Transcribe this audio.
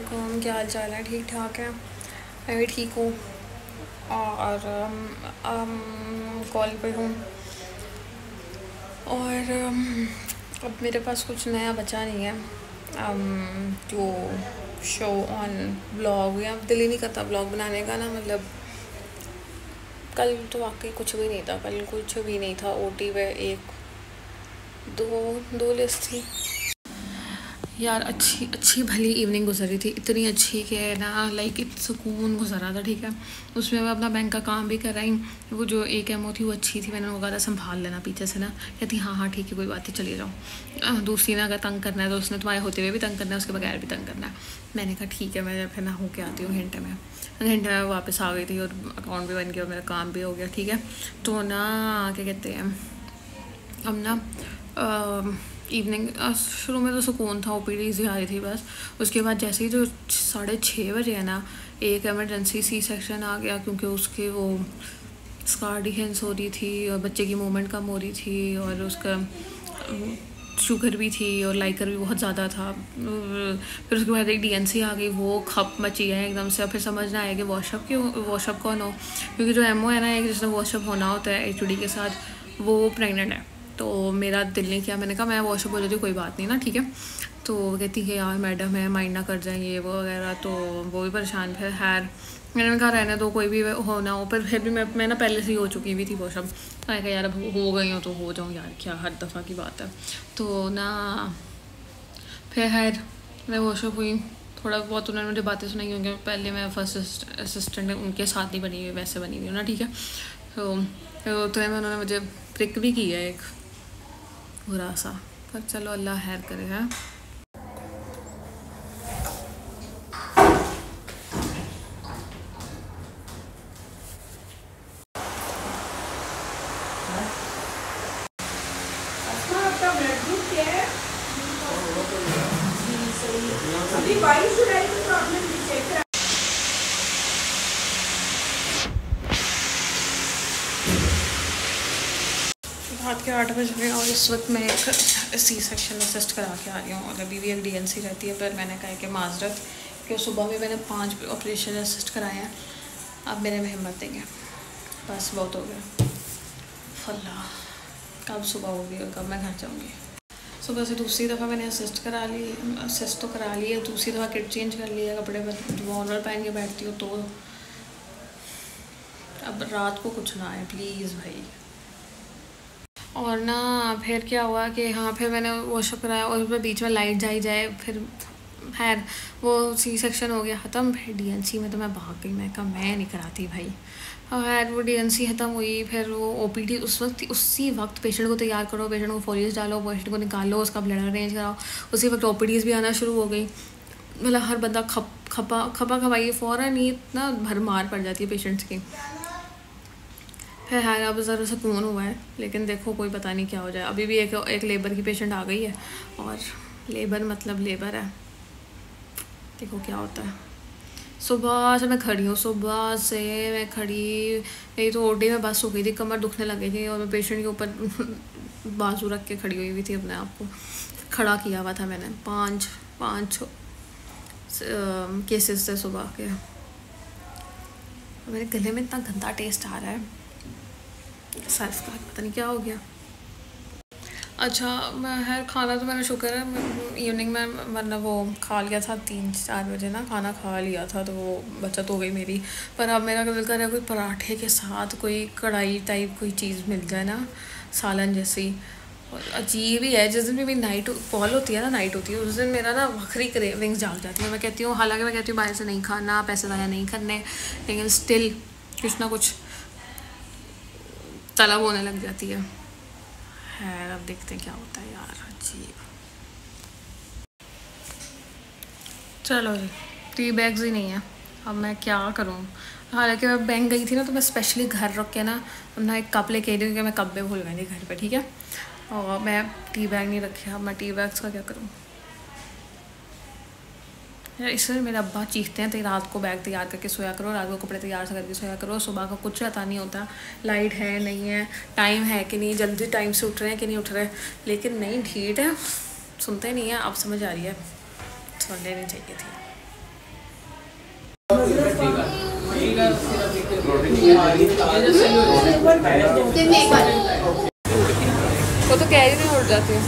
वालेकुम, क्या हाल चाल है? ठीक ठाक है, मैं भी ठीक हूँ। और कॉल पे हूँ। और अब मेरे पास कुछ नया बचा नहीं है। जो शो ऑन ब्लॉग, या दिल ही नहीं करता ब्लॉग बनाने का ना। मतलब कल तो वाकई कुछ भी नहीं था, कल कुछ भी नहीं था। ओटी पे एक दो लिस्ट थी यार। अच्छी भली इवनिंग गुजरी थी, इतनी अच्छी कि ना लाइक सुकून गुजरा था। ठीक है, उसमें मैं अपना बैंक का काम भी कर रही। वो जो एक एमओ थी वो अच्छी थी, मैंने वो कहा था संभाल लेना पीछे से ना। कहती हाँ ठीक है कोई बात नहीं, चली जाओ। दूसरी ने अगर तंग करना है तो उसने तुम्हारे होते हुए भी तंग करना है, उसके बगैर भी तंग करना है। मैंने कहा ठीक है, मैं फिर ना होके आती हूँ घंटे में वापस आ गई थी और अकाउंट भी बन गया और मेरा काम भी हो गया। ठीक है, तो ना क्या कहते हैं, अब ना इवनिंग शुरू में तो सुकून था, ओपीडी से आ रही थी बस। उसके बाद जैसे ही जो 6:30 बजे है ना, एक एमरजेंसी सी सेक्शन आ गया, क्योंकि उसके वो स्कार्डिहेंस हो रही थी और बच्चे की मूवमेंट कम हो रही थी और उसका शुगर भी थी और लाइकर भी बहुत ज़्यादा था। फिर उसके बाद एक डीएनसी आ गई, वो खप मची है एकदम से। और फिर समझ ना आया कि वॉशअप कौन हो, क्योंकि जो एमओ है ना, एक जिसने वॉशअप होना होता है एचओडी के साथ, वो प्रेग्नेंट है। तो मेरा दिल नहीं किया, मैंने कहा मैं वॉशअप बोल रही थी, कोई बात नहीं ना, ठीक है। तो कहती है यार मैडम है, माइंड ना कर जाएंगे वो वगैरह, तो वो भी परेशान। फिर खैर मैंने कहा रहने दो, कोई भी होना हो। पर फिर भी मैं ना पहले से ही हो चुकी हुई थी वॉशअप। मैंने कहा यार अब हो गई हो तो हो जाऊँ यार, क्या हर दफ़ा की बात है। तो ना फिर खैर मैं वॉशअप हुई, थोड़ा बहुत उन्होंने मुझे बातें सुनाई, क्योंकि पहले मैं फर्स्ट असिस्टेंट उनके साथ नहीं बनी हुई, वैसे बनी हुई हूँ ना, ठीक है। तो उन्होंने मुझे प्रिक भी किया एक बुरा सा, पर चलो अल्लाह खैर करे है। रात के 8 बज गए और इस वक्त मैं एक सी सेक्शन असिस्ट करा के आ रही हूँ। और अभी भी एक डीएनसी रहती है, पर मैंने कहा कि माजरत कि सुबह में मैंने 5 ऑपरेशन असिस्ट कराए हैं, अब मेरे में हिम्मत देंगे, बस बहुत हो गया। अल्लाह कब सुबह होगी और कब मैं घर जाऊँगी। सुबह से दूसरी दफ़ा मैंने असिस्ट तो करा ली है, दूसरी दफ़ा किट चेंज कर लिया, कपड़े वॉर्नर पहन के बैठती हूँ। तो अब रात को कुछ ना आए प्लीज़ भाई। और ना फिर क्या हुआ कि हाँ, फिर मैंने वॉशअप कराया और उसमें बीच में लाइट जाए, फिर खैर वो सी सेक्शन हो गया ख़त्म। फिर डीएनसी में तो मैं भाग गई, मैं कहा मैं नहीं कराती भाई। और खैर वो डीएनसी ख़त्म हुई, फिर वो ओपीडी उसी वक्त पेशेंट को तैयार करो, पेशेंट को फोलियस डालो, पेशेंट को निकालो, उसका ब्लड अरेंज कराओ, उसी वक्त ओपीडीज़ भी आना शुरू हो गई। मतलब हर बंदा खपाई फ़ौरन ही इतना भरमार पड़ जाती है पेशेंट्स की। फिर खैर अब ज़रा सुकून हुआ है, लेकिन देखो कोई पता नहीं क्या हो जाए। अभी भी एक लेबर की पेशेंट आ गई है, और लेबर मतलब लेबर है, देखो क्या होता है। सुबह से मैं खड़ी हूँ, मेरी तो ओटी में बस हो गई थी, कमर दुखने लगी थी, और मैं पेशेंट के ऊपर बाजू रख के खड़ी हुई थी, अपने आप को खड़ा किया हुआ था मैंने। पाँच केसेस थे सुबह के। मेरे गले में इतना गंदा टेस्ट आ रहा है सर्फ का, पता नहीं क्या हो गया। अच्छा मैं खाना तो मैंने शुक्र है इवनिंग में, वरना वो खा लिया था 3-4 बजे ना, खाना खा लिया था, तो वो बचत हो गई मेरी। पर अब मेरा दिल कर रहा है कोई पराठे के साथ कोई कढ़ाई टाइप कोई चीज़ मिल जाए ना, सालन जैसी। और अजीब ही है, जिस दिन भी मेरी नाइट कॉल होती है ना, नाइट होती है, उस दिन मेरा ना वखरी क्रेविंग्स जाग जाती है। मैं कहती हूँ, हालांकि मैं कहती हूँ बाहर से नहीं खाना, पैसे ज़ाया नहीं करने, लेकिन स्टिल कुछ ना कुछ तलब होने लग जाती है। अब देखते हैं क्या होता है यार, अजीब। चलो जी, टी बैग्स ही नहीं है, अब मैं क्या करूँ। हालांकि मैं बैंक गई थी ना, तो मैं स्पेशली घर रख के ना अपना एक कप लेके आई थी, क्योंकि मैं कप भी भूल गई थी घर पे, ठीक है। और मैं टी बैग नहीं रखे, अब मैं टी बैग्स का क्या करूँ यार। इससे मेरे अब्बा चीखते हैं, तो रात को बैग तैयार करके सोया करो, रात को कपड़े तैयार से करके सोया करो, सुबह का कुछ पता नहीं होता, लाइट है नहीं है, टाइम है कि नहीं, जल्दी टाइम से उठ रहे हैं कि नहीं उठ रहे। लेकिन नहीं, ढीठ है, सुनते नहीं है। अब समझ आ रही है, सुनने नहीं चाहिए थी। वो तो कैरी में उड़ जाती है।